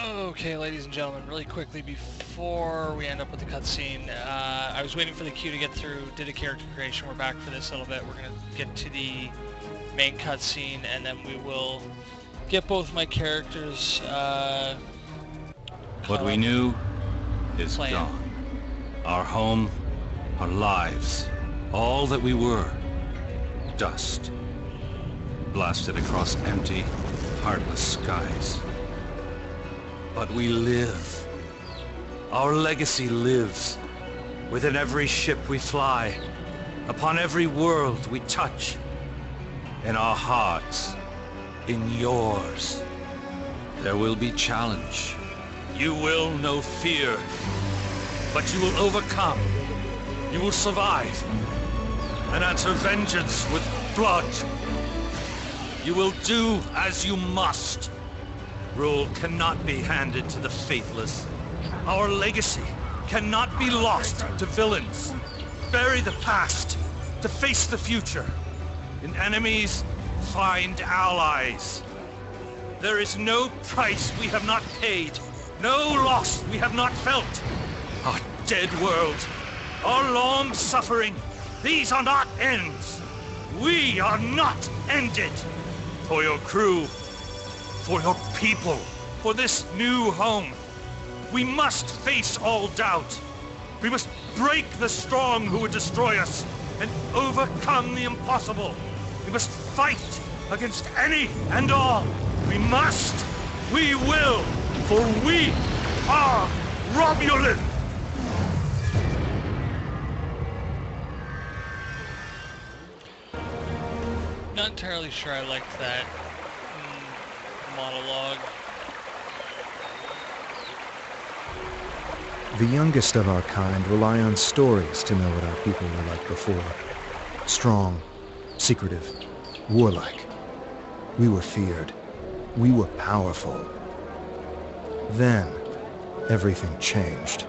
Okay, ladies and gentlemen, really quickly before we end up with the cutscene, I was waiting for the queue to get through, did a character creation, we're back for this a little bit, we're going to get to the main cutscene, and then we will get both my characters, What we knew is gone. Our home, our lives, all that we were, dust. Blasted across empty, heartless skies. But we live. Our legacy lives within every ship we fly, upon every world we touch, in our hearts, in yours. There will be challenge. You will know fear, but you will overcome. You will survive and answer vengeance with blood. You will do as you must. Rule cannot be handed to the faithless. Our legacy cannot be lost to villains. Bury the past to face the future. In enemies, find allies. There is no price we have not paid, no loss we have not felt. Our dead world, our long suffering, these are not ends. We are not ended. For your crew, for your people, for this new home, we must face all doubt. We must break the strong who would destroy us and overcome the impossible. We must fight against any and all. We must, we will, for we are Romulan! Not entirely sure I liked that monologue. The youngest of our kind rely on stories to know what our people were like before. Strong, secretive, warlike. We were feared. We were powerful. Then, everything changed.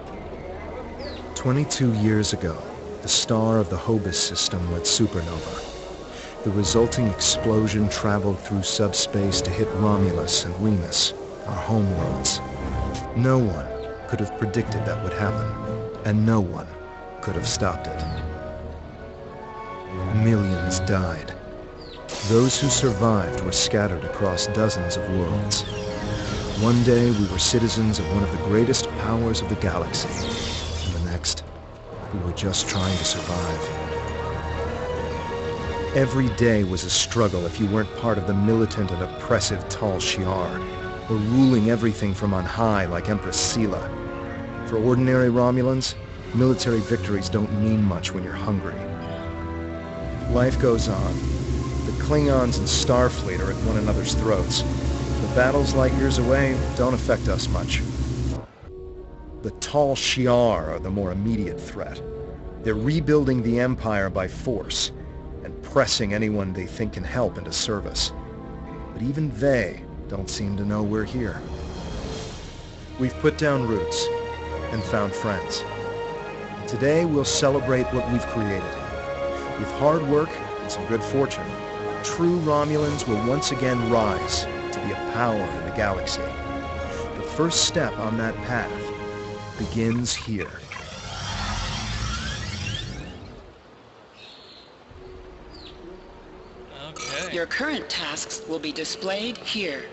22 years ago, the star of the Hobus system went supernova. The resulting explosion traveled through subspace to hit Romulus and Remus, our homeworlds. No one could have predicted that would happen, and no one could have stopped it. Millions died. Those who survived were scattered across dozens of worlds. One day we were citizens of one of the greatest powers of the galaxy, and the next, we were just trying to survive. Every day was a struggle if you weren't part of the militant and oppressive Tal Shiar, or ruling everything from on high like Empress Sela. For ordinary Romulans, military victories don't mean much when you're hungry. Life goes on. The Klingons and Starfleet are at one another's throats. The battles light years away don't affect us much. The Tal Shiar are the more immediate threat. They're rebuilding the Empire by force, and pressing anyone they think can help into service. But even they don't seem to know we're here. We've put down roots and found friends. Today we'll celebrate what we've created. With hard work and some good fortune, true Romulans will once again rise to be a power in the galaxy. The first step on that path begins here. Okay. Your current tasks will be displayed here.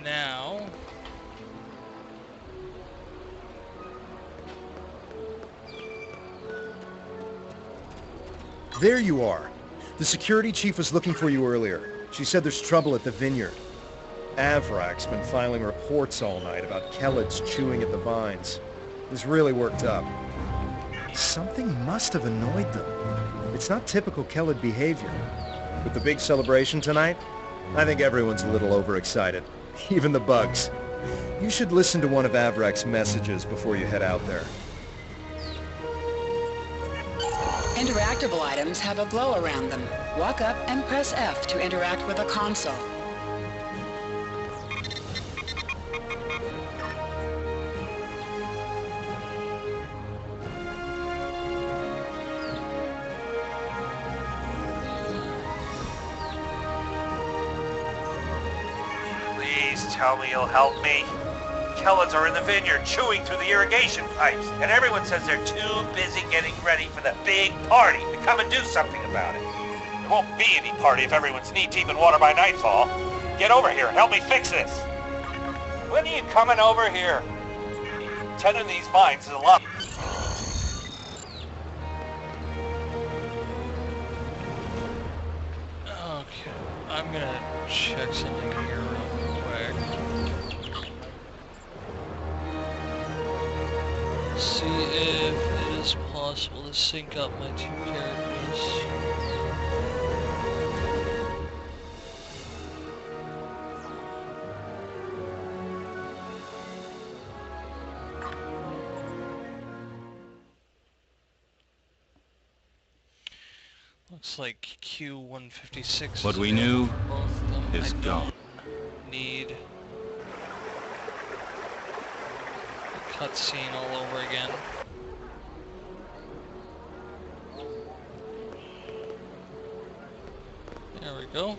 Now... There you are. The security chief was looking for you earlier. She said there's trouble at the vineyard. Avrak's been filing reports all night about Kellids chewing at the vines. This really worked up. Something must have annoyed them. It's not typical Kellid behavior. With the big celebration tonight, I think everyone's a little overexcited. Even the bugs. You should listen to one of Avrak's messages before you head out there. Interactable items have a glow around them. Walk up and press F to interact with a console. Please tell me you'll help me. Kellans are in the vineyard chewing through the irrigation pipes, and everyone says they're too busy getting ready for the big party to come and do something about it. There won't be any party if everyone's knee-deep in water by nightfall. Get over here and help me fix this. When are you coming over here? Tending these vines is a lot. Okay, I'm gonna check something here real quick. See if it is possible to sync up my two characters. Looks like Q156. What we knew both is gone. Need a cutscene all over again. There we go.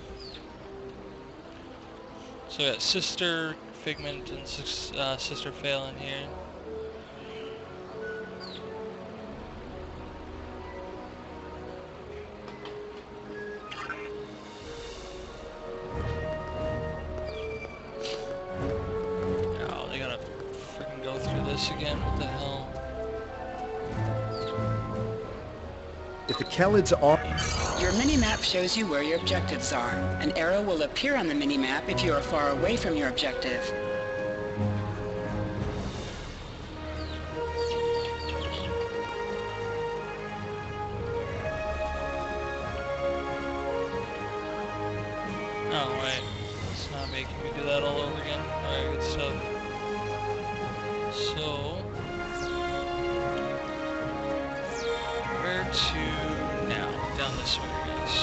So we got Sister Figment and Sister Phelan here. Again, what the hell? If the Kellids are... Your mini-map shows you where your objectives are. An arrow will appear on the mini-map if you are far away from your objective. Oh wait, it's not making me do that all over again. Alright, good stuff. So, where to now? Down this way, guys.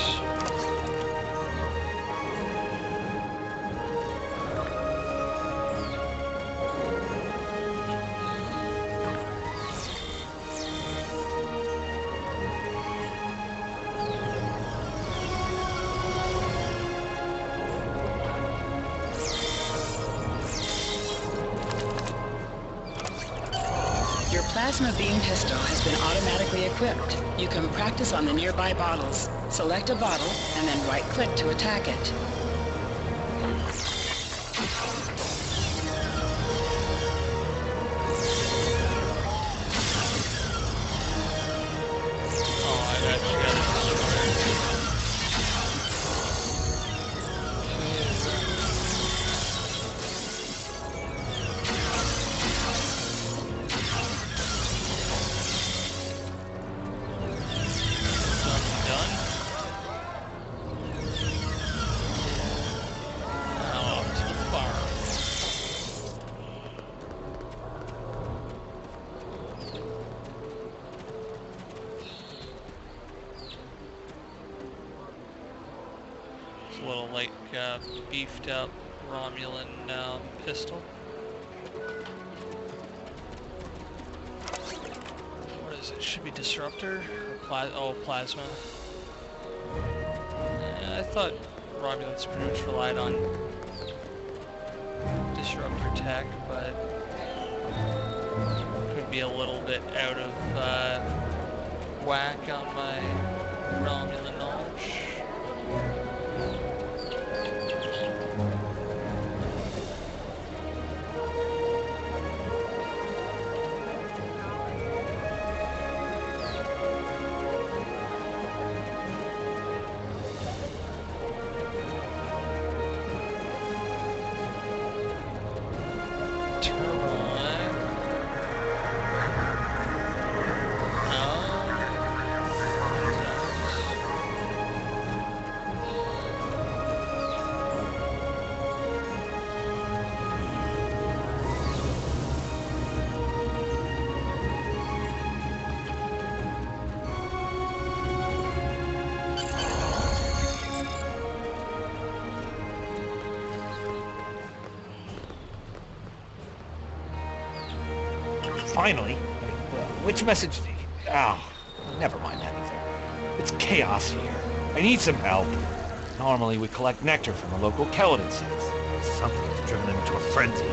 Your plasma beam pistol has been automatically equipped. You can practice on the nearby bottles. Select a bottle and then right-click to attack it. A little like beefed up Romulan pistol. What is it? Should be disruptor or plasma. Yeah, I thought Romulans pretty much relied on disruptor tech, but could be a little bit out of whack on my Romulan knowledge. Finally? Which message do you... Oh, never mind anything. It's chaos here. I need some help. Normally we collect nectar from the local Kellan insects. Something's driven them into a frenzy.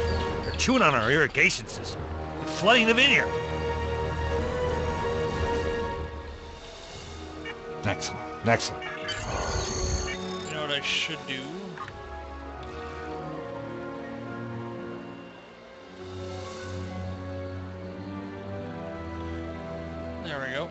They're chewing on our irrigation system, flooding the vineyard. Excellent. Excellent. You know what I should do? There we go.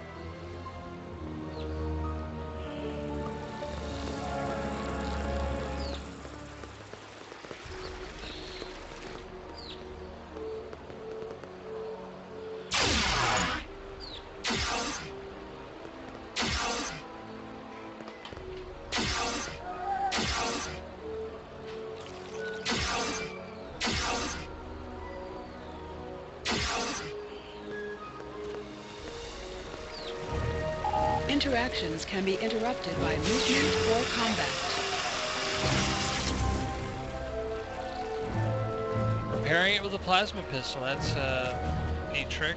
Interactions can be interrupted by movement or combat. Repairing it with a plasma pistol, that's a neat trick.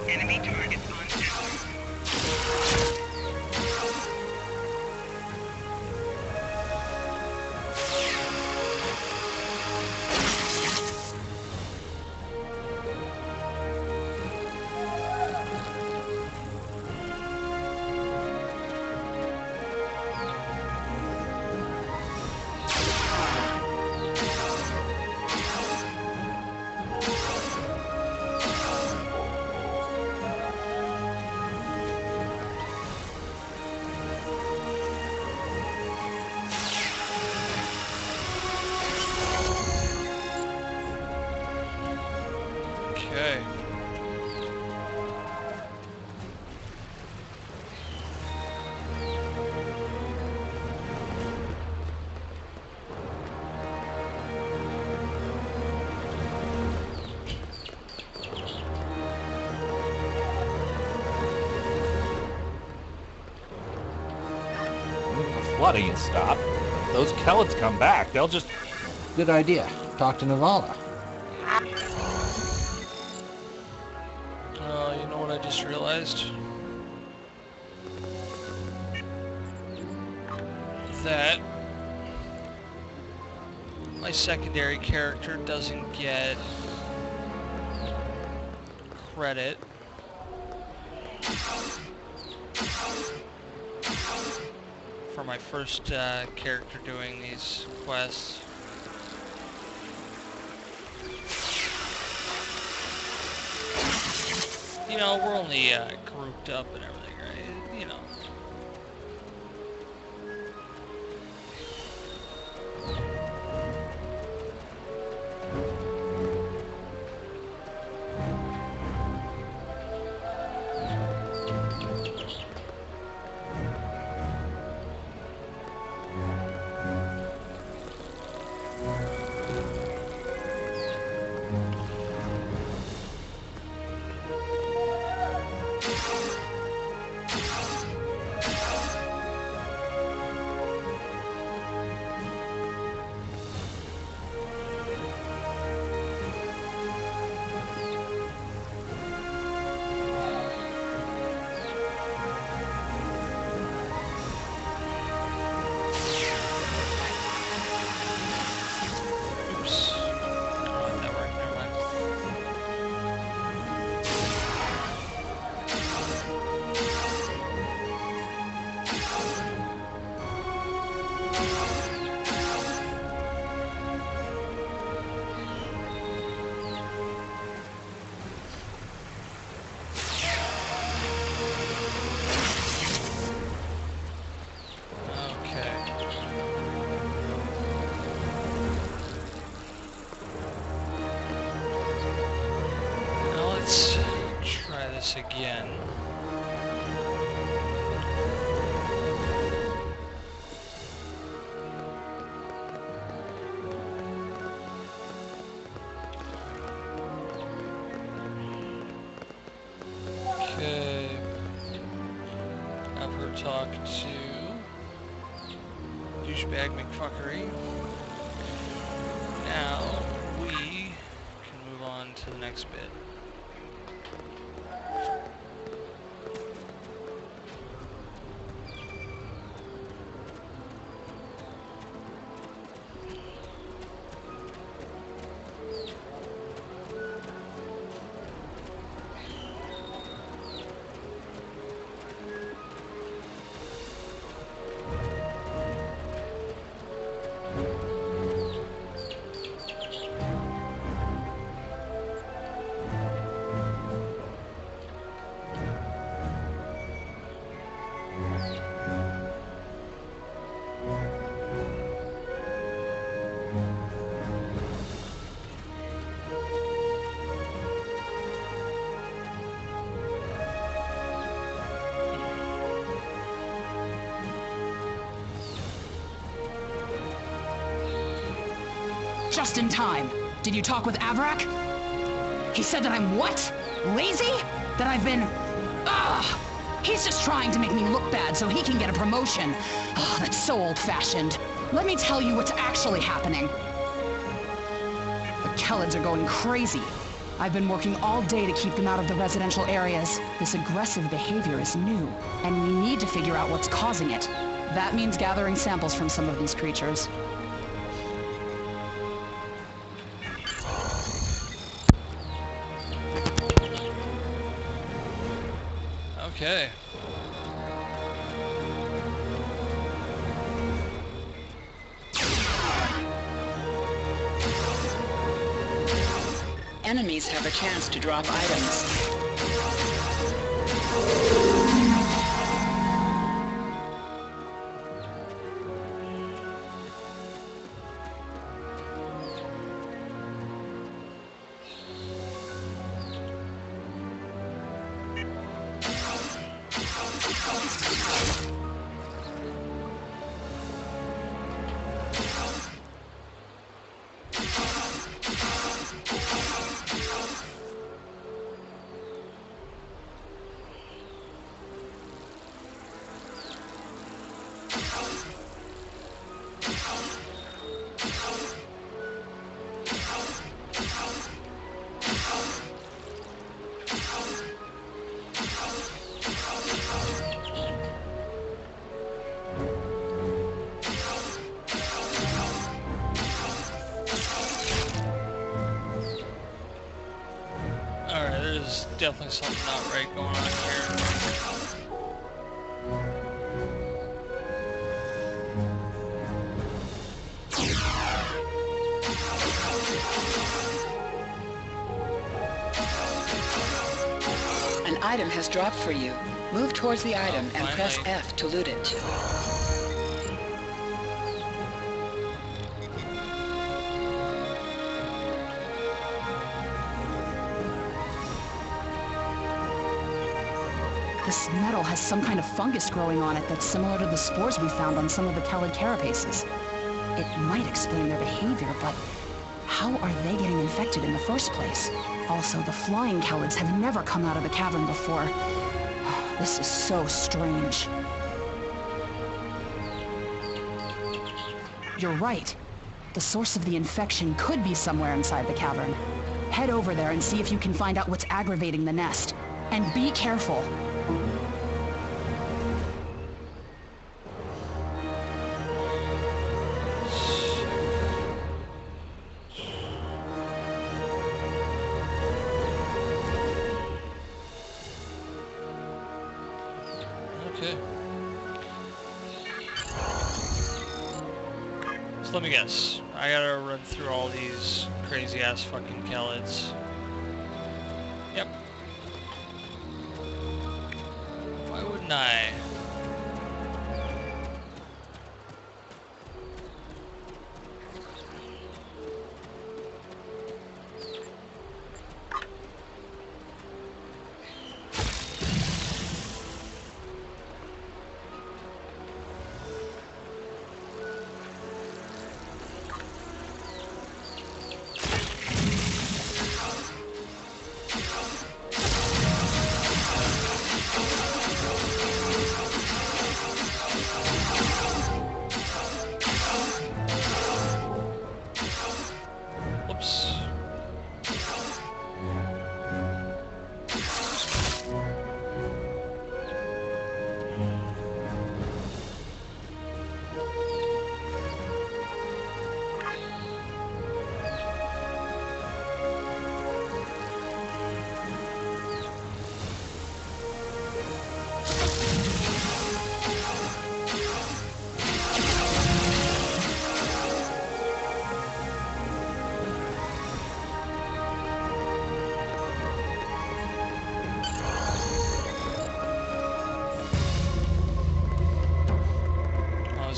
Enemy target on tower. Okay. The flooding has stopped. Those Kellets come back, they'll just... Good idea. Talk to Navala. You know what I just realized? That my secondary character doesn't get credit for my first character doing these quests. You know, we're only grouped up and everything, right? You know. Again. Okay. Have her talk to douchebag McFuckery. Now we can move on to the next bit. just in time. Did you talk with Avrak? He said that I'm what? Lazy? That I've been... Ugh! He's just trying to make me look bad so he can get a promotion. Oh, that's so old-fashioned. Let me tell you what's actually happening. The Kellids are going crazy. I've been working all day to keep them out of the residential areas. This aggressive behavior is new, and we need to figure out what's causing it. That means gathering samples from some of these creatures. Okay. Enemies have a chance to drop items. There's definitely something not right going on here. An item has dropped for you. Move towards the item and press F to loot it. This metal has some kind of fungus growing on it that's similar to the spores we found on some of the Kellid carapaces. It might explain their behavior, but how are they getting infected in the first place? Also, the flying Kellids have never come out of the cavern before. This is so strange. You're right. The source of the infection could be somewhere inside the cavern. Head over there and see if you can find out what's aggravating the nest. And be careful. Okay. So let me guess. I gotta run through all these crazy ass fucking Kellids. Yep. Why wouldn't I?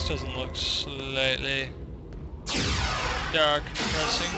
Doesn't look slightly dark, depressing.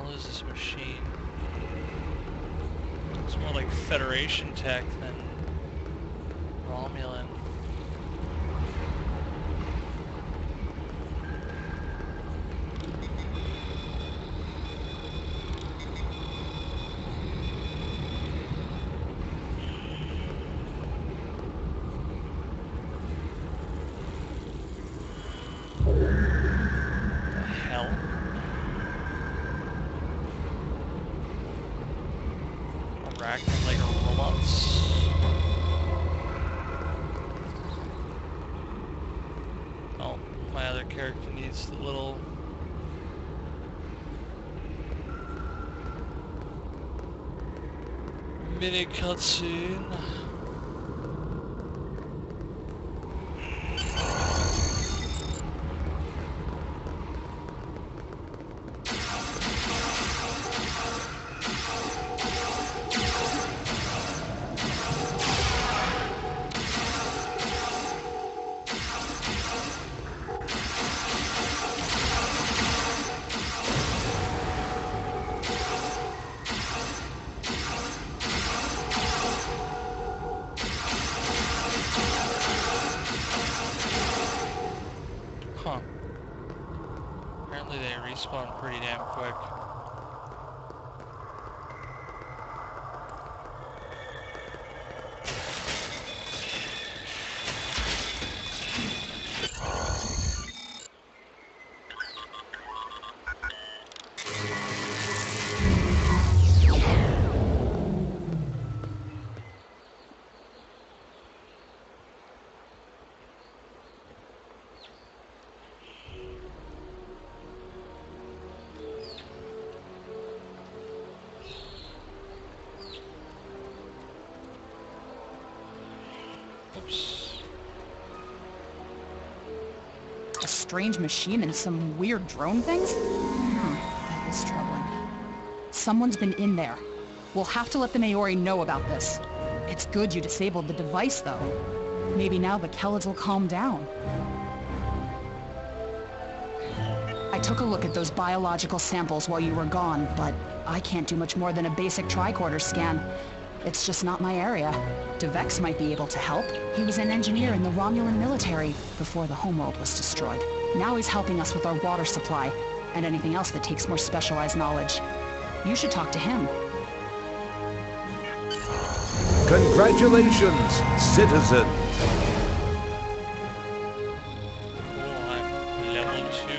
hell is this machine? It's more like Federation tech than Romulan. Like robots. Oh, my other character needs the little mini cutscene. Huh. Apparently they respawn pretty damn quick. Oops. A strange machine and some weird drone things? That is troubling. Someone's been in there. We'll have to let the Maori know about this. It's good you disabled the device, though. Maybe now the Kellids will calm down. I took a look at those biological samples while you were gone, but I can't do much more than a basic tricorder scan. It's just not my area. Devex might be able to help. He was an engineer in the Romulan military before the homeworld was destroyed. Now he's helping us with our water supply and anything else that takes more specialized knowledge. You should talk to him. Congratulations, citizens! Cool, I'm level 2.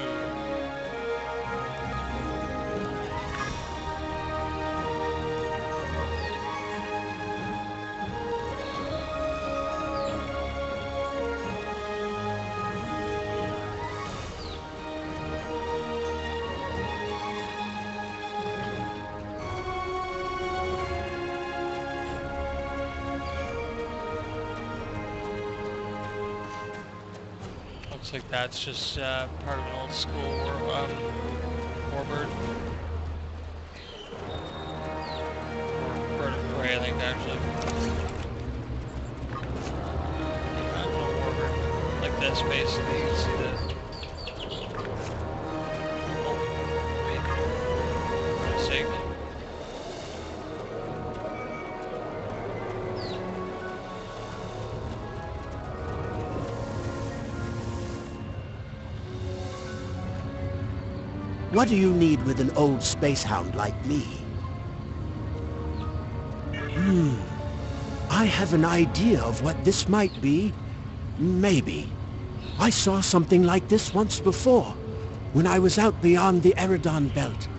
Looks like that's just part of an old school warbird. Or bird of prey, I think, actually. Not a warbird. Like this, basically. You can see the... Oh, wait. Mistake. What do you need with an old space hound like me? I have an idea of what this might be. Maybe. I saw something like this once before, when I was out beyond the Eridon belt.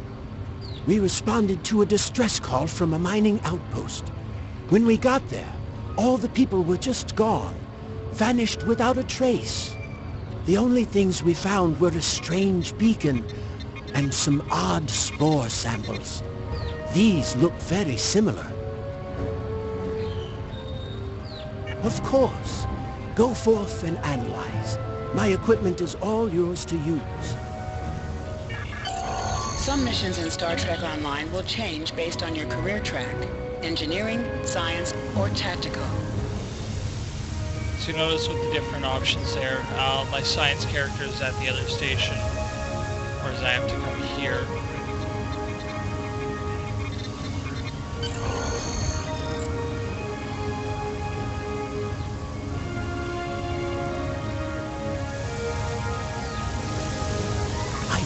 We responded to a distress call from a mining outpost. When we got there, all the people were just gone, vanished without a trace. The only things we found were a strange beacon and some odd spore samples. These look very similar. Of course. Go forth and analyze. My equipment is all yours to use. Some missions in Star Trek Online will change based on your career track. Engineering, science, or tactical. So you notice with the different options there, my science character is at the other station, whereas I have to come here.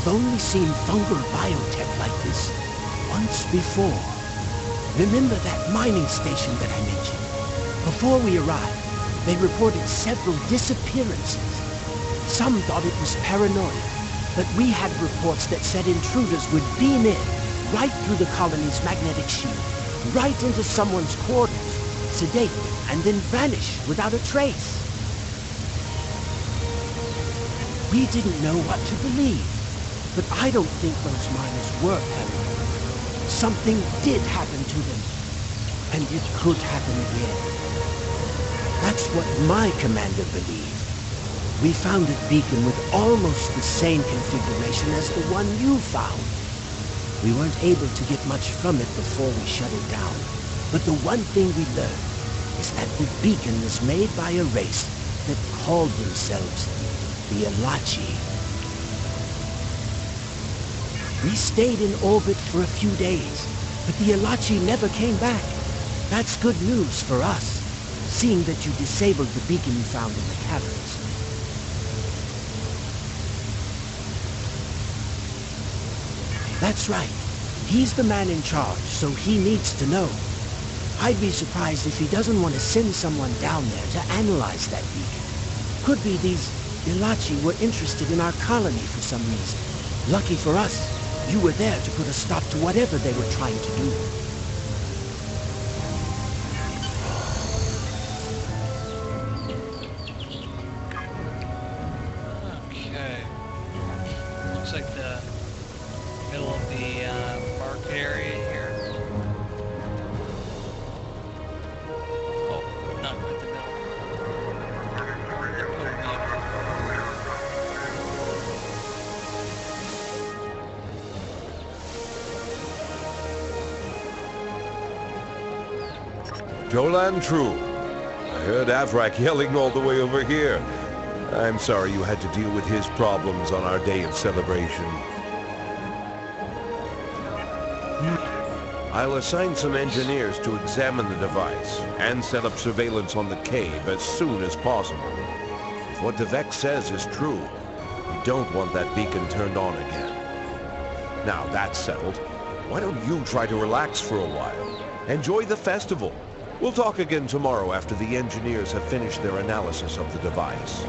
I've only seen fungal biotech like this once before. Remember that mining station that I mentioned? Before we arrived, they reported several disappearances. Some thought it was paranoia, but we had reports that said intruders would beam in right through the colony's magnetic shield, right into someone's quarters, sedate them, and then vanish without a trace. We didn't know what to believe, but I don't think those miners were paranoid. Something did happen to them, and it could happen again. That's what my commander believed. We found a beacon with almost the same configuration as the one you found. We weren't able to get much from it before we shut it down, but the one thing we learned is that the beacon was made by a race that called themselves the Elachi. We stayed in orbit for a few days, but the Elachi never came back. That's good news for us, seeing that you disabled the beacon you found in the caverns. That's right. He's the man in charge, so he needs to know. I'd be surprised if he doesn't want to send someone down there to analyze that beacon. Could be these Elachi were interested in our colony for some reason. Lucky for us, you were there to put a stop to whatever they were trying to do. Okay. Looks like the middle of the market area here. Oh, not quite the middle. Jolan True. I heard Avrak yelling all the way over here. I'm sorry you had to deal with his problems on our day of celebration. I'll assign some engineers to examine the device and set up surveillance on the cave as soon as possible. If what Devek says is true, we don't want that beacon turned on again. Now that's settled, why don't you try to relax for a while? Enjoy the festival. We'll talk again tomorrow after the engineers have finished their analysis of the device.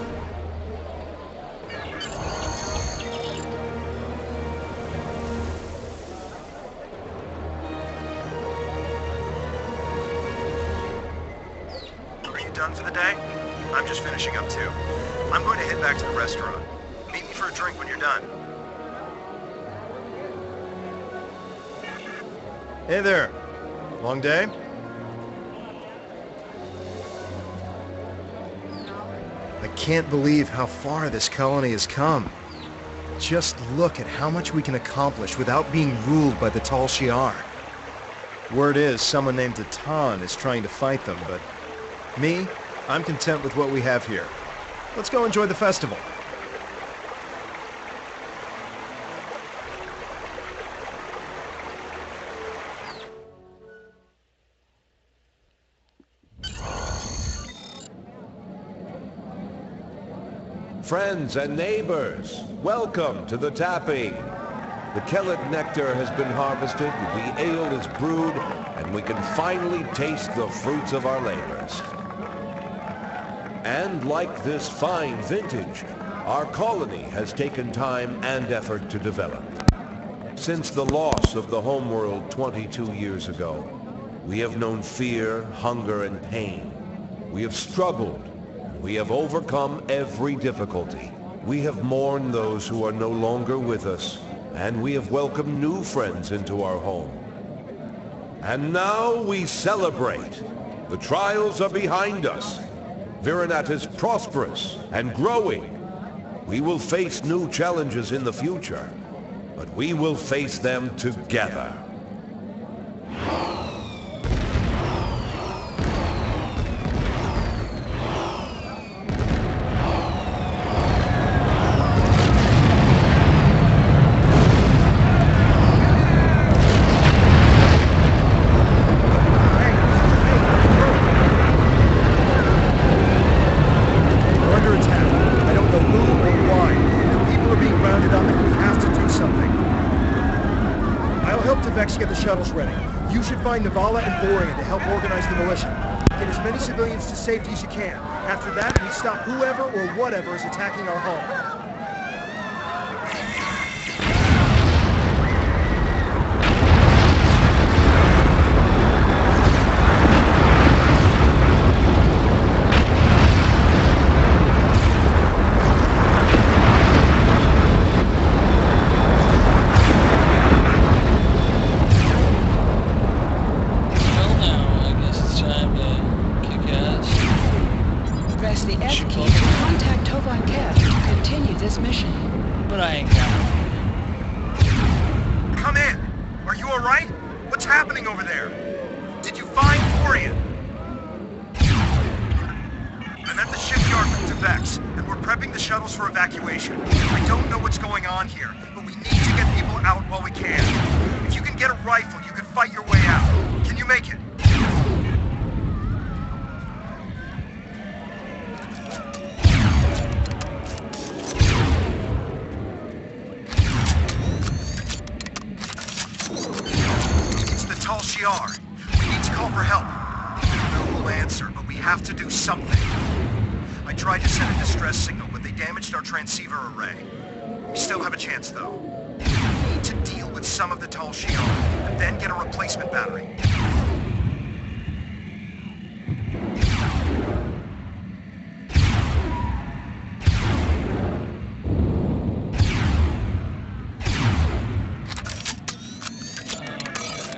Are you done for the day? I'm just finishing up too. I'm going to head back to the restaurant. Meet me for a drink when you're done. Hey there. Long day? I can't believe how far this colony has come. Just look at how much we can accomplish without being ruled by the Tal Shiar. Word is, someone named Datan is trying to fight them, but me, I'm content with what we have here. Let's go enjoy the festival. Friends and neighbors, welcome to the tapping. The Kellet nectar has been harvested, the ale is brewed, and we can finally taste the fruits of our labors. And like this fine vintage, our colony has taken time and effort to develop. Since the loss of the homeworld 22 years ago, we have known fear, hunger, and pain. We have struggled. We have overcome every difficulty. We have mourned those who are no longer with us, and we have welcomed new friends into our home. And now we celebrate. The trials are behind us. Virinat is prosperous and growing. We will face new challenges in the future, but we will face them together. We're under attack. I don't know who or why. The people are being rounded up and we have to do shuttles ready. You should find Navala and Borean to help organize the militia. Get as many civilians to safety as you can. After that, we stop whoever or whatever is attacking our home. But I ain't got it. Come in! Are you alright? What's happening over there? Did you find Borean? I'm at the shipyard with Vex, and we're prepping the shuttles for evacuation. I don't know what's going on here, but we need to get people out while we can. If you can get a rifle, you can fight your way out. Can you make it? We need to call for help. I don't know who'll answer, but we have to do something. I tried to send a distress signal, but they damaged our transceiver array. We still have a chance, though. We need to deal with some of the Tal Shiar, and then get a replacement battery.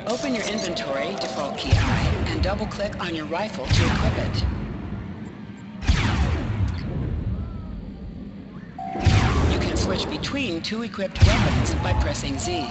Open your inventory, default key I, and double-click on your rifle to equip it. You can switch between two equipped weapons by pressing Z.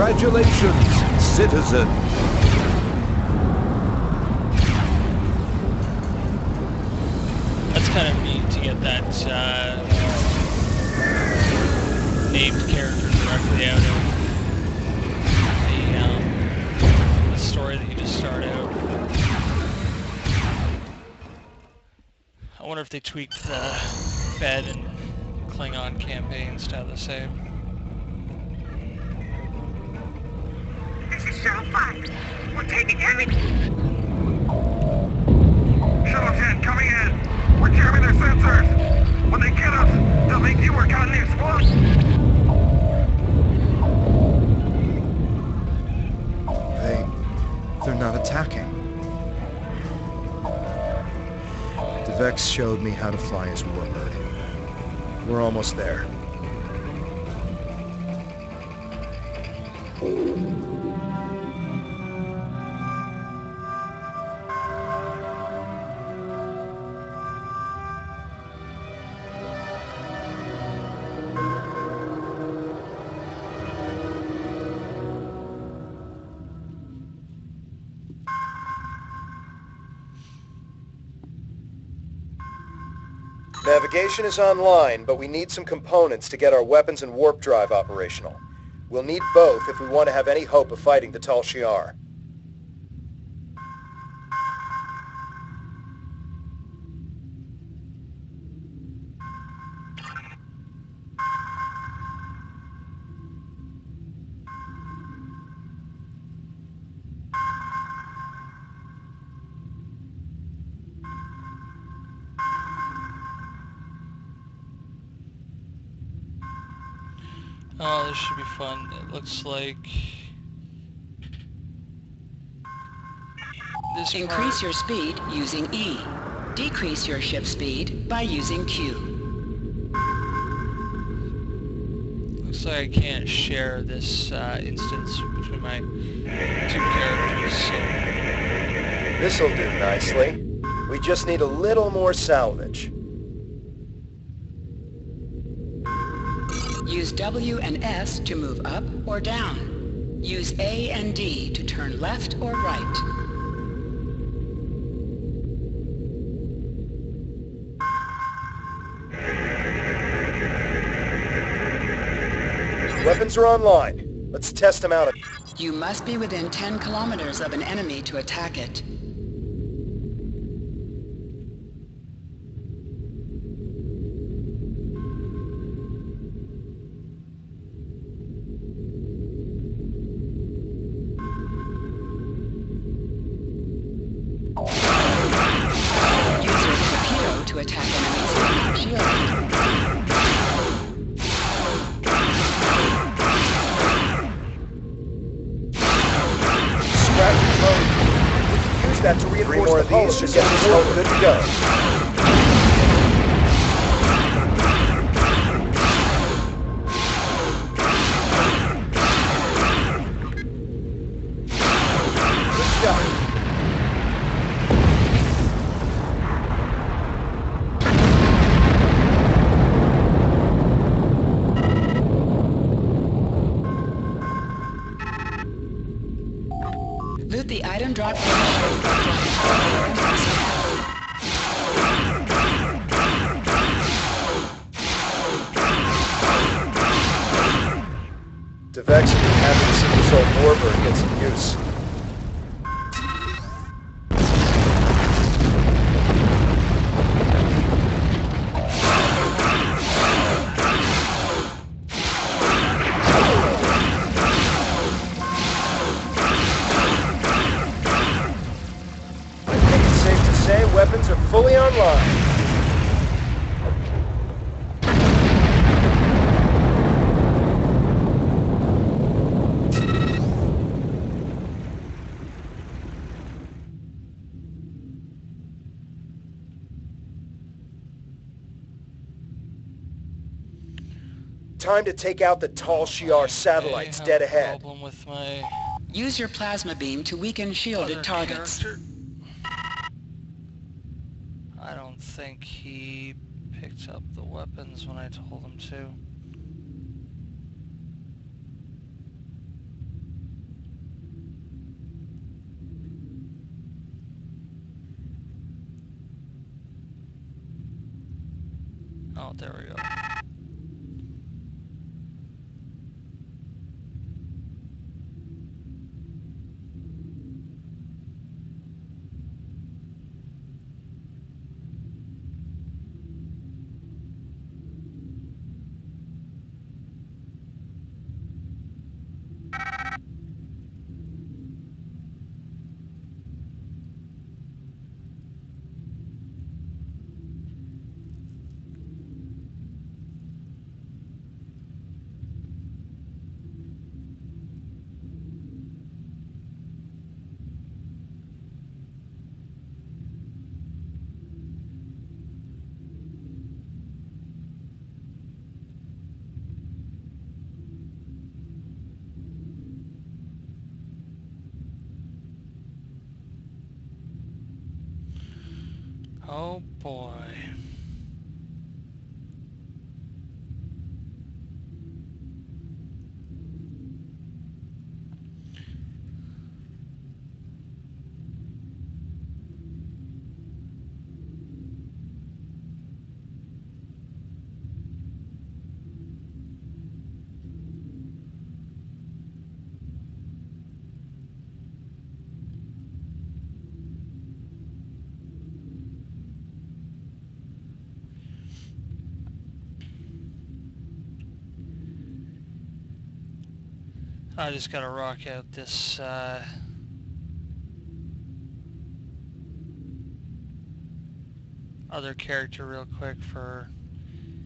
Congratulations, citizen. That's kind of neat to get that named character directly out of the story that you just started out. I wonder if they tweaked the Fed and Klingon campaigns to have the same. This is Shuttle 5. We're taking everything. Shuttle 10 coming in. We're jamming their sensors. When they get us, they'll think you were caught in the explosion. They're not attacking. Vex showed me how to fly his warbird. We're almost there. Navigation is online, but we need some components to get our weapons and warp drive operational. We'll need both if we want to have any hope of fighting the Tal Shiar. Oh, this should be fun. It looks like this Increase your speed using E. Decrease your ship speed by using Q. Looks like I can't share this instance between my two characters. So. This'll do nicely. We just need a little more salvage. Use W and S to move up or down. Use A and D to turn left or right. Weapons are online. Let's test them out. You must be within 10 kilometers of an enemy to attack it. To attack enemies who are not shielded. Scrap your phone. We can use that to reinforce the hull to get this hull good to go. Good job. Loot the item drop from the Devex will be happy to see this old warbird get some use. Weapons are fully online. Time to take out the Tal Shiar satellites dead ahead. With my Use your plasma beam to weaken shielded targets. Character. I don't think he picked up the weapons when I told him to. Oh, there we go. Oh boy. I just gotta rock out this other character real quick for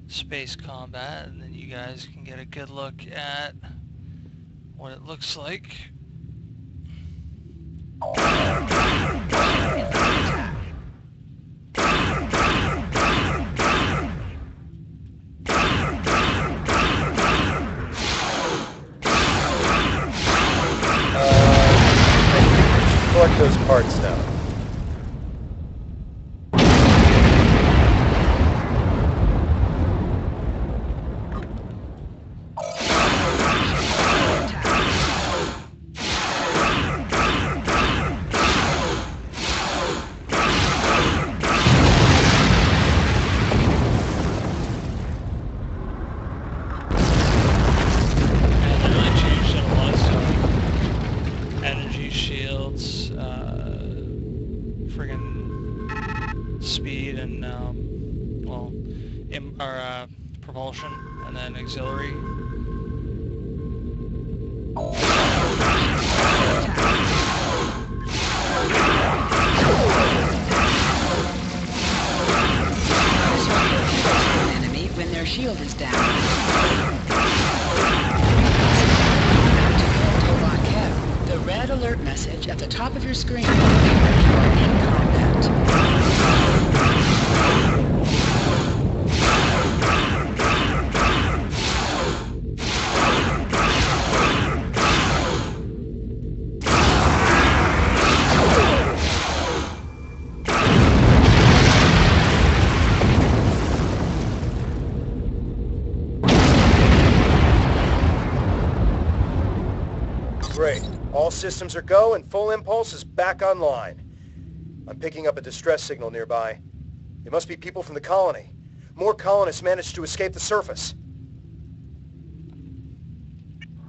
space combat, and then you guys can get a good look at what it looks like. Collect those parts now. Speed and propulsion, and then auxiliary. Enemy when their shield is down. The red alert message at the top of your screen will alert you are in combat. Great. All systems are go and full impulse is back online. I'm picking up a distress signal nearby. It must be people from the colony. More colonists managed to escape the surface.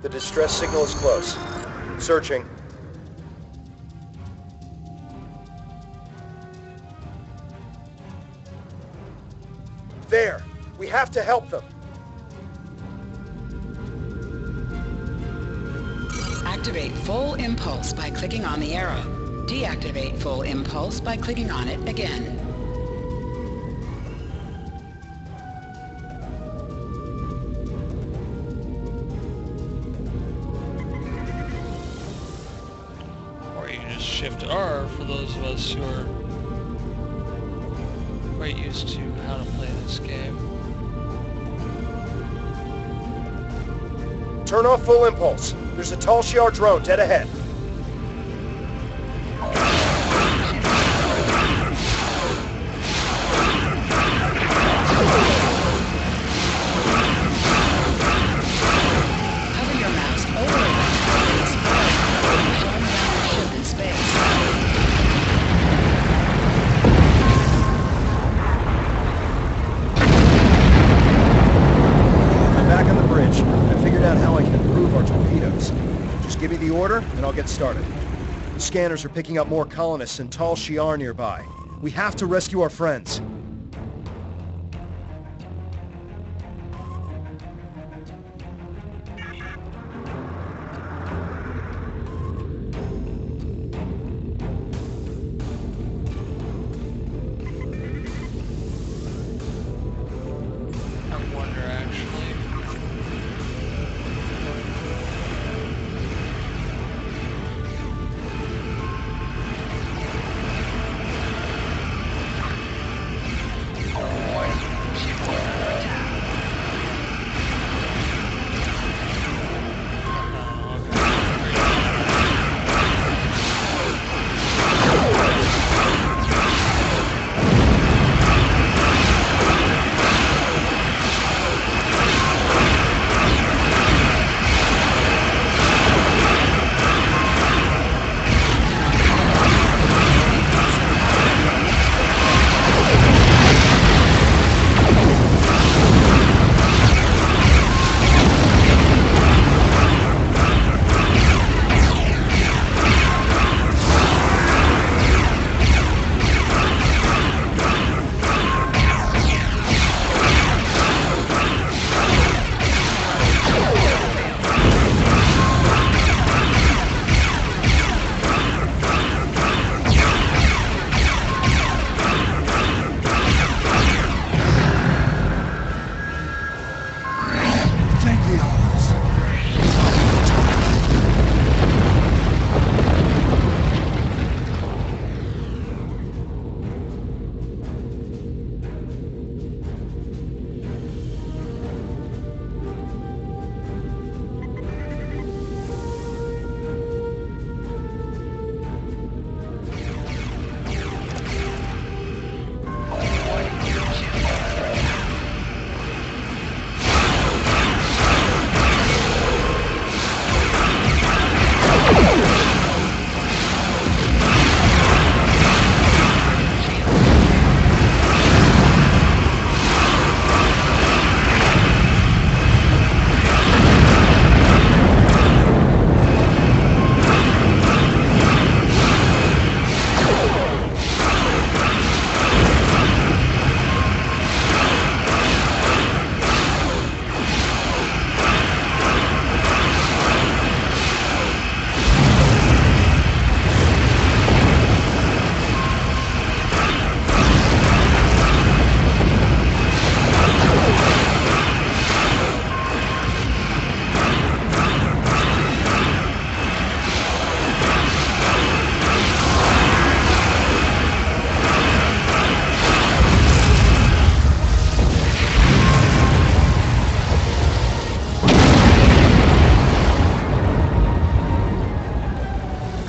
The distress signal is close. Searching. There! We have to help them! Activate full impulse by clicking on the arrow. Deactivate full impulse by clicking on it again. Or you can just shift R for those of us who are quite used to how to play this game. Turn off full impulse. There's a Tal Shiar drone dead ahead. Hover your mouse over the showing around your ship in space. the order, and I'll get started. The scanners are picking up more colonists in Tal Shiar nearby. We have to rescue our friends.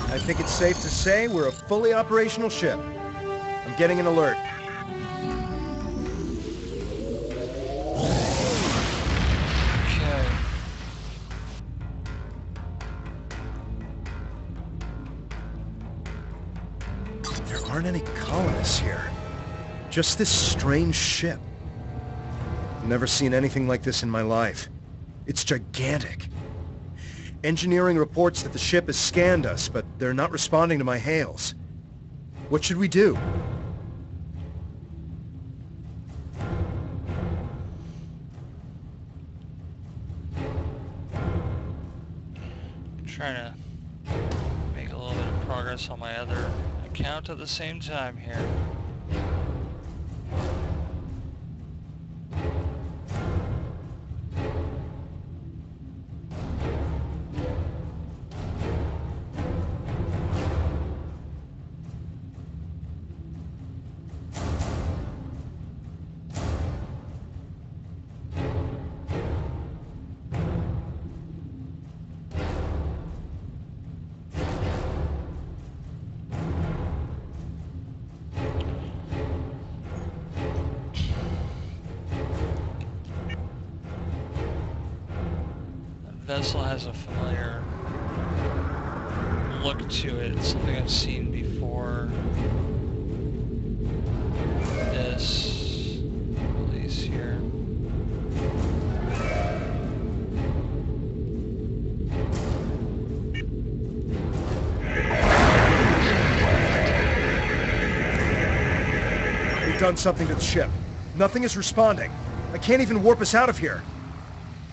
I think it's safe to say we're a fully operational ship. I'm getting an alert. Okay. There aren't any colonists here. Just this strange ship. I've never seen anything like this in my life. It's gigantic. Engineering reports that the ship has scanned us, but they're not responding to my hails. What should we do? I'm trying to make a little bit of progress on my other account at the same time here. Vessel has a familiar look to it. It's something I've seen before. This release here. done something to the ship. Nothing is responding. I can't even warp us out of here.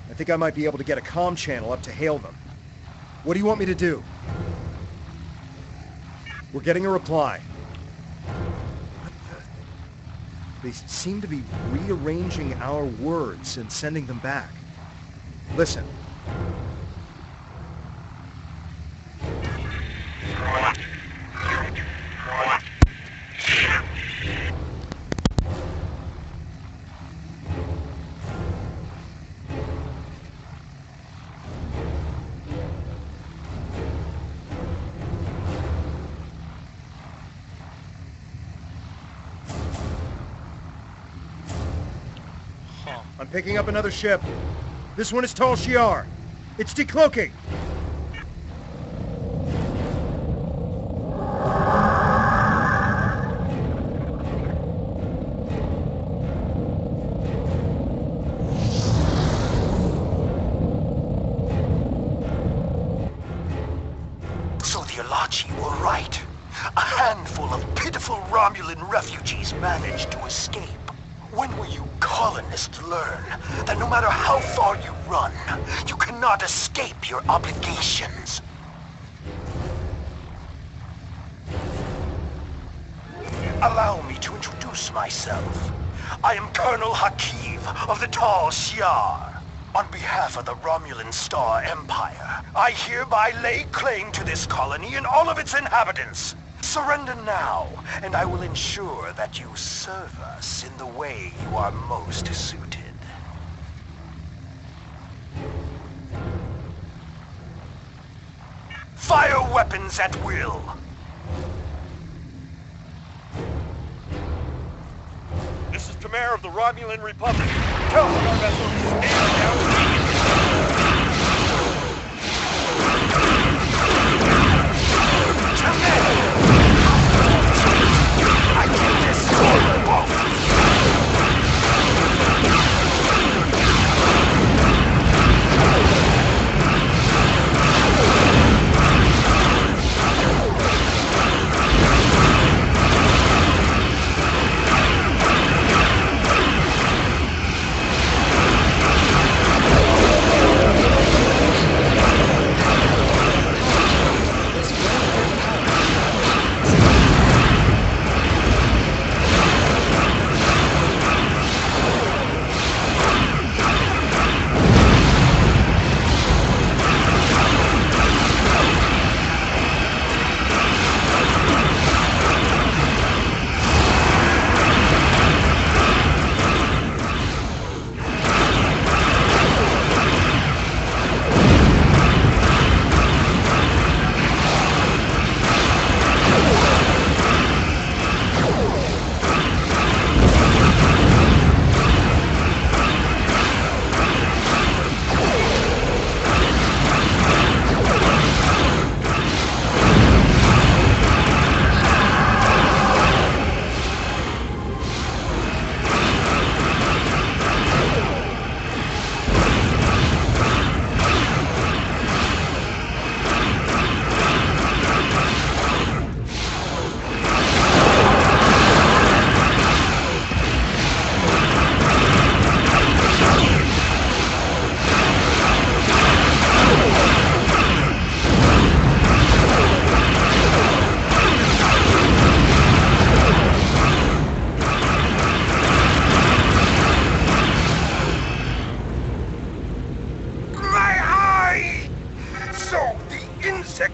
I think I might be able to get a comm channel up to hail them. What do you want me to do? We're getting a reply. What the... They seem to be rearranging our words and sending them back. Listen. I'm picking up another ship. This one is Tal Shiar. It's decloaking. So the Alachi were right. A handful of pitiful Romulan refugees managed to escape. When will you colonists learn that no matter how far you run, you cannot escape your obligations? Allow me to introduce myself. I am Colonel Hakiv of the Tal Shiar. On behalf of the Romulan Star Empire, I hereby lay claim to this colony and all of its inhabitants. Surrender now, and I will ensure that you serve us in the way you are most suited. Fire weapons at will! This is Tamer of the Romulan Republic. Tell them our vessel is standing down I can destroy them both!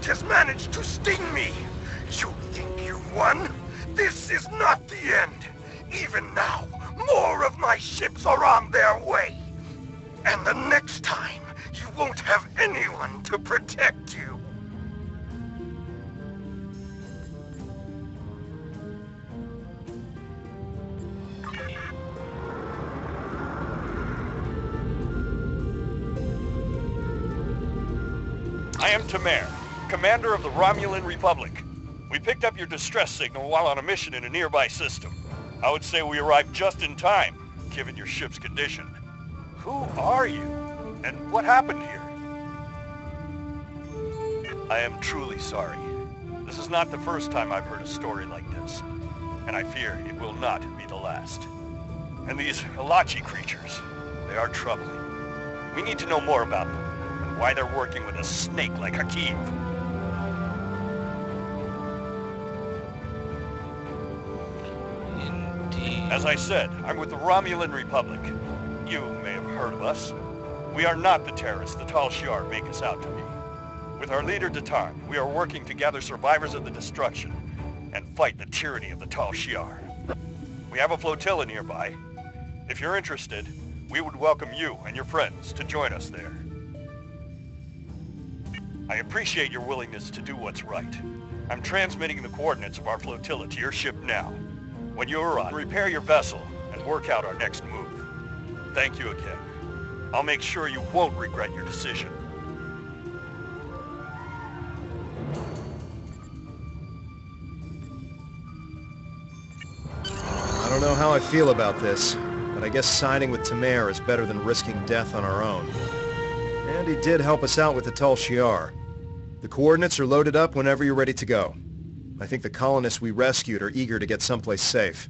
Has managed to sting me. You think you won? This is not the end. Even now, more of my ships are on their way. And the next time, you won't have anyone to protect you. I am Tamer, commander of the Romulan Republic. We picked up your distress signal while on a mission in a nearby system. I would say we arrived just in time, given your ship's condition. Who are you? And what happened here? I am truly sorry. This is not the first time I've heard a story like this. and I fear it will not be the last. And these Halachi creatures, they are troubling. We need to know more about them, and why they're working with a snake like Hakiv. Indeed. As I said, I'm with the Romulan Republic. You may have heard of us. We are not the terrorists the Tal Shiar make us out to be. With our leader Datan, we are working to gather survivors of the destruction and fight the tyranny of the Tal Shiar. We have a flotilla nearby. If you're interested, we would welcome you and your friends to join us there. I appreciate your willingness to do what's right. I'm transmitting the coordinates of our flotilla to your ship now. When you arrive, repair your vessel and work out our next move. Thank you again. I'll make sure you won't regret your decision. I don't know how I feel about this, but I guess siding with Tamer is better than risking death on our own. And he did help us out with the Tal Shiar. The coordinates are loaded up whenever you're ready to go. I think the colonists we rescued are eager to get someplace safe.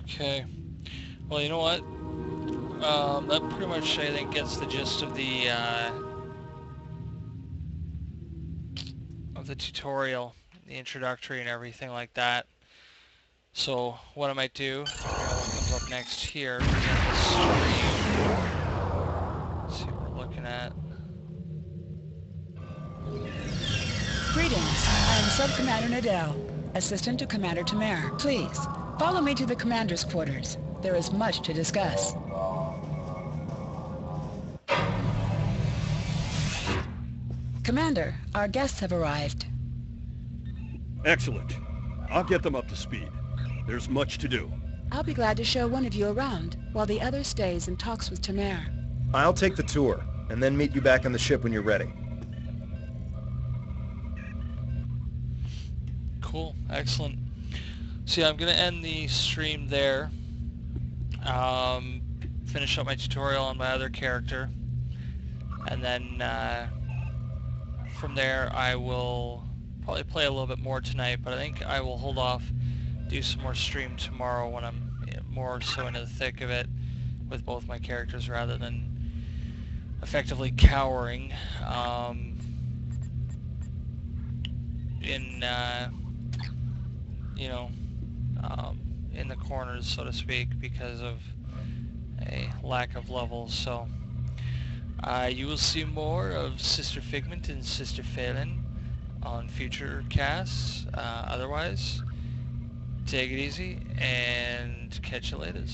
Okay. Well, you know what? That pretty much, I think, gets the gist of the tutorial, the introductory and everything like that. So what I might do, what comes up next here, we're gonna stream. Let's see what we're looking at. Greetings. I am Sub-Commander Nadell, Assistant to Commander Tamer. Please, follow me to the Commander's quarters. There is much to discuss. Commander, our guests have arrived. Excellent. I'll get them up to speed. There's much to do. I'll be glad to show one of you around, while the other stays and talks with Tamer. I'll take the tour, and then meet you back on the ship when you're ready. Cool, excellent. So yeah, I'm gonna end the stream there. Finish up my tutorial on my other character, and then from there I will probably play a little bit more tonight, but I think I will hold off, do some more stream tomorrow when I'm more so into the thick of it with both my characters rather than effectively cowering in in the corners, so to speak, because of a lack of levels. So you will see more of Sister Figment and Sister Phelan on future casts. Otherwise, take it easy and catch you later.